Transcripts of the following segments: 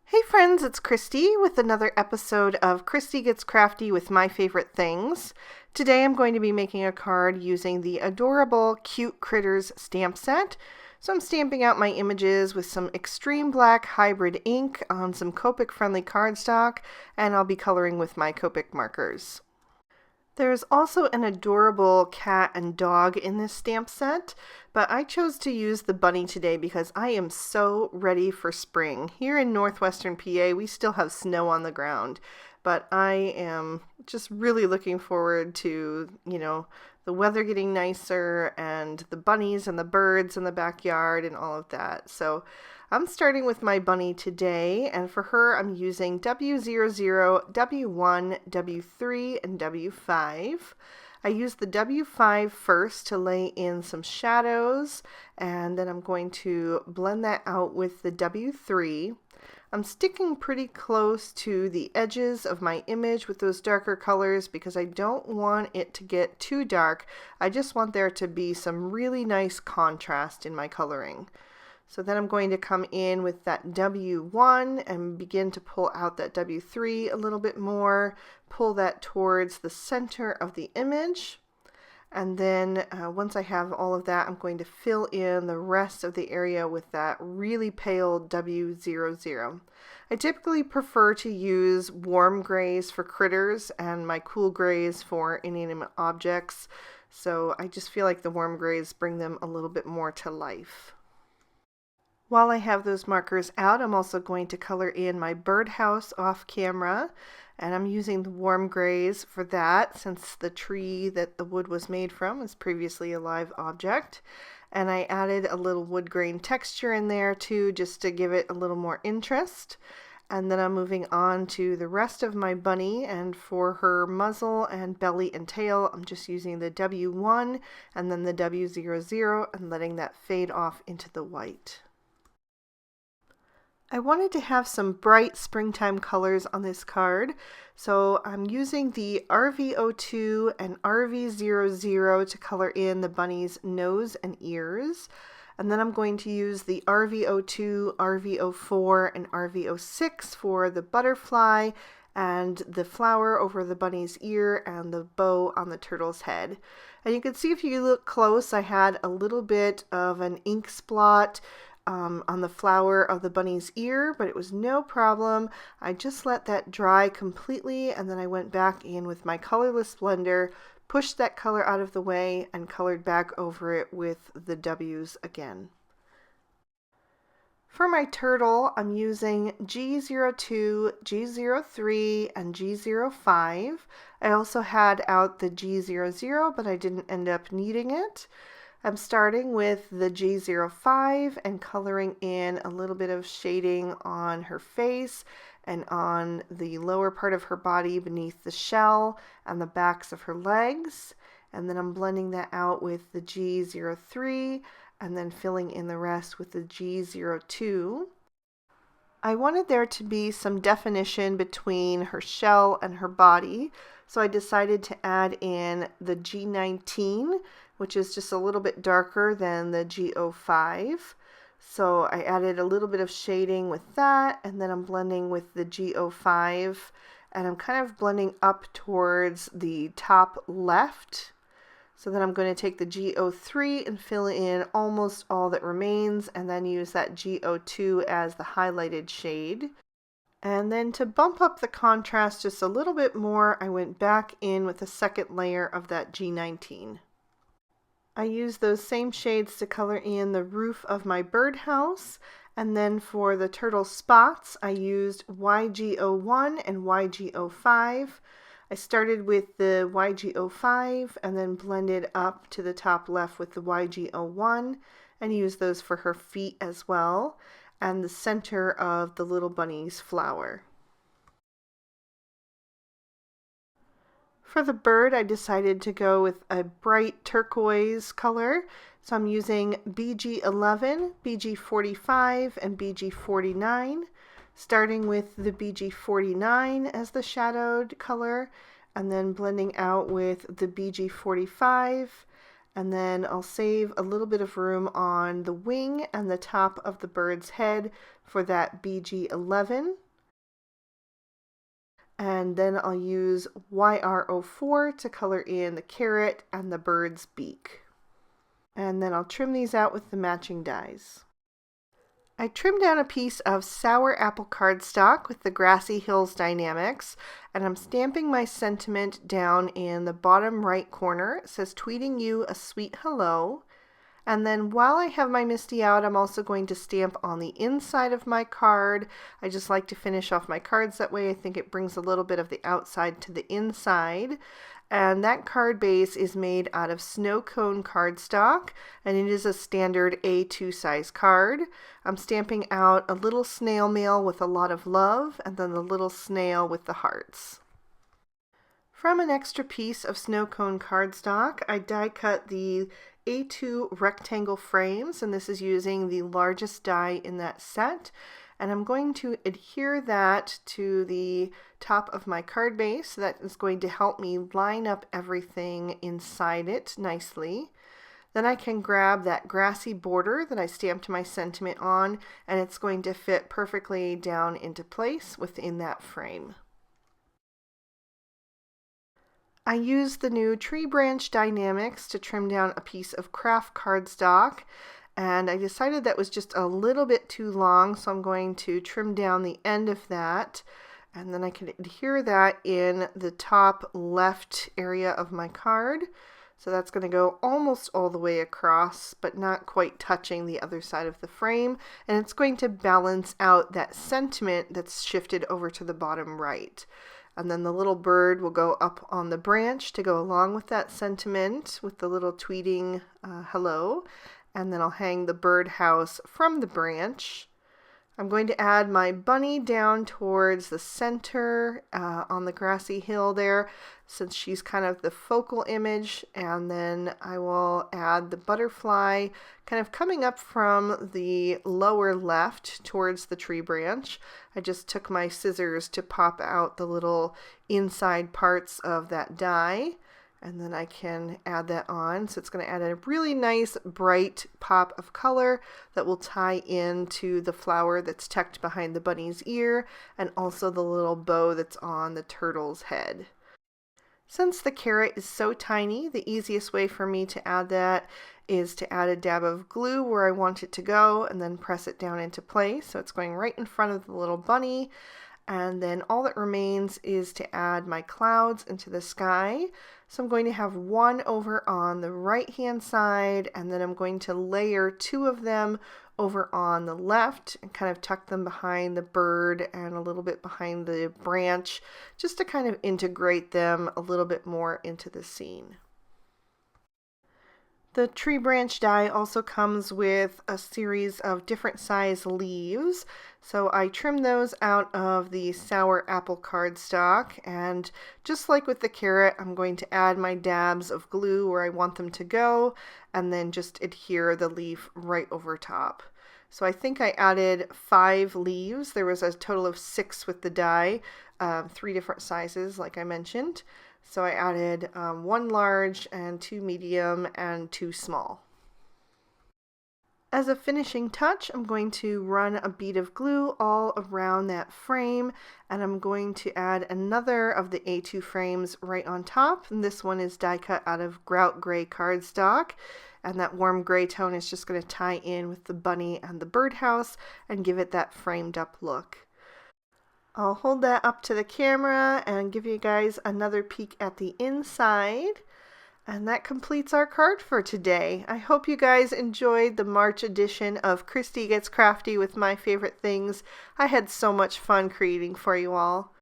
Hey friends, it's Christy with another episode of Christy Gets Crafty with My Favorite Things. Today I'm going to be making a card using the adorable Cute Critters stamp set. So I'm stamping out my images with some extreme black hybrid ink on some Copic friendly cardstock, and I'll be coloring with my Copic markers. There's also an adorable cat and dog in this stamp set, but I chose to use the bunny today because I am so ready for spring. Here in northwestern PA, we still have snow on the ground, but I am just really looking forward to, the weather getting nicer and the bunnies and the birds in the backyard and all of that. So I'm starting with my bunny today, and for her I'm using W00, W1, W3, and W5. I used the W5 first to lay in some shadows, and then I'm going to blend that out with the W3. I'm sticking pretty close to the edges of my image with those darker colors because I don't want it to get too dark. I just want there to be some really nice contrast in my coloring. So then I'm going to come in with that W1 and begin to pull out that W3 a little bit more, pull that towards the center of the image. And then once I have all of that, I'm going to fill in the rest of the area with that really pale W00. I typically prefer to use warm grays for critters and my cool grays for inanimate objects. So I just feel like the warm grays bring them a little bit more to life. While I have those markers out, I'm also going to color in my birdhouse off camera, and I'm using the warm grays for that since the tree that the wood was made from was previously a live object. And I added a little wood grain texture in there too, just to give it a little more interest. And then I'm moving on to the rest of my bunny, and for her muzzle and belly and tail, I'm just using the W1 and then the W00 and letting that fade off into the white. I wanted to have some bright springtime colors on this card, so I'm using the RV02 and RV00 to color in the bunny's nose and ears. And then I'm going to use the RV02, RV04, and RV06 for the butterfly and the flower over the bunny's ear and the bow on the turtle's head. And you can see if you look close, I had a little bit of an ink splot on the flower of the bunny's ear, but it was no problem. I just let that dry completely, and then I went back in with my colorless blender, pushed that color out of the way, and colored back over it with the W's again. For my turtle, I'm using G02, G03, and G05. I also had out the G00, but I didn't end up needing it. I'm starting with the G05 and coloring in a little bit of shading on her face and on the lower part of her body beneath the shell and the backs of her legs. And then I'm blending that out with the G03 and then filling in the rest with the G02. I wanted there to be some definition between her shell and her body, so I decided to add in the G19, which is just a little bit darker than the G05. So I added a little bit of shading with that, and then I'm blending with the G05, and I'm kind of blending up towards the top left. So then I'm going to take the G03 and fill in almost all that remains, and then use that G02 as the highlighted shade. And then to bump up the contrast just a little bit more, I went back in with a second layer of that G19. I used those same shades to color in the roof of my birdhouse, and then for the turtle spots, I used YG01 and YG05. I started with the YG05 and then blended up to the top left with the YG01 and used those for her feet as well, and the center of the little bunny's flower. For the bird, I decided to go with a bright turquoise color, so I'm using BG11, BG45, and BG49, starting with the BG49 as the shadowed color, and then blending out with the BG45, And then I'll save a little bit of room on the wing and the top of the bird's head for that BG11. And then I'll use YR04 to color in the carrot and the bird's beak. And then I'll trim these out with the matching dies. I trimmed down a piece of sour apple cardstock with the Grassy Hills Die-namics, and I'm stamping my sentiment down in the bottom right corner. It says, "Tweeting you a sweet hello." And then while I have my MISTI out, I'm also going to stamp on the inside of my card. I just like to finish off my cards that way. I think it brings a little bit of the outside to the inside. And that card base is made out of snow cone cardstock, and it is a standard A2 size card. I'm stamping out a little snail mail with a lot of love, and then the little snail with the hearts. From an extra piece of snow cone cardstock, I die cut the A2 rectangle frames, and this is using the largest die in that set. And I'm going to adhere that to the top of my card base. That is going to help me line up everything inside it nicely. Then I can grab that grassy border that I stamped my sentiment on, and it's going to fit perfectly down into place within that frame. I used the new tree branch Die-namics to trim down a piece of craft cardstock, and I decided that was just a little bit too long, so I'm going to trim down the end of that, and then I can adhere that in the top left area of my card. So that's going to go almost all the way across, but not quite touching the other side of the frame, and it's going to balance out that sentiment that's shifted over to the bottom right. And then the little bird will go up on the branch to go along with that sentiment with the little tweeting hello. And then I'll hang the birdhouse from the branch. I'm going to add my bunny down towards the center on the grassy hill there, since she's kind of the focal image. And then I will add the butterfly kind of coming up from the lower left towards the tree branch. I just took my scissors to pop out the little inside parts of that die. And then I can add that on. So it's going to add a really nice bright pop of color that will tie into the flower that's tucked behind the bunny's ear, and also the little bow that's on the turtle's head. Since the carrot is so tiny, the easiest way for me to add that is to add a dab of glue where I want it to go and then press it down into place. So it's going right in front of the little bunny. And then all that remains is to add my clouds into the sky. So I'm going to have one over on the right hand side, and then I'm going to layer two of them over on the left and kind of tuck them behind the bird and a little bit behind the branch, just to kind of integrate them a little bit more into the scene. The tree branch die also comes with a series of different size leaves, so I trim those out of the sour apple cardstock, and just like with the carrot, I'm going to add my dabs of glue where I want them to go, and then just adhere the leaf right over top. So I think I added 5 leaves. There was a total of 6 with the die, 3 different sizes like I mentioned. So I added 1 large and 2 medium and 2 small. As a finishing touch, I'm going to run a bead of glue all around that frame, and I'm going to add another of the A2 frames right on top. And this one is die cut out of grout gray cardstock, and that warm gray tone is just going to tie in with the bunny and the birdhouse and give it that framed up look. I'll hold that up to the camera and give you guys another peek at the inside. And that completes our card for today. I hope you guys enjoyed the March edition of Christy Gets Crafty with My Favorite Things. I had so much fun creating for you all.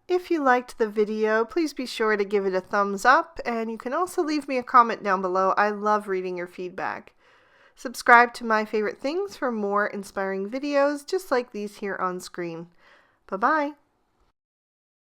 If you liked the video, please be sure to give it a thumbs up, and you can also leave me a comment down below. I love reading your feedback. Subscribe to My Favorite Things for more inspiring videos just like these here on screen. Bye-bye.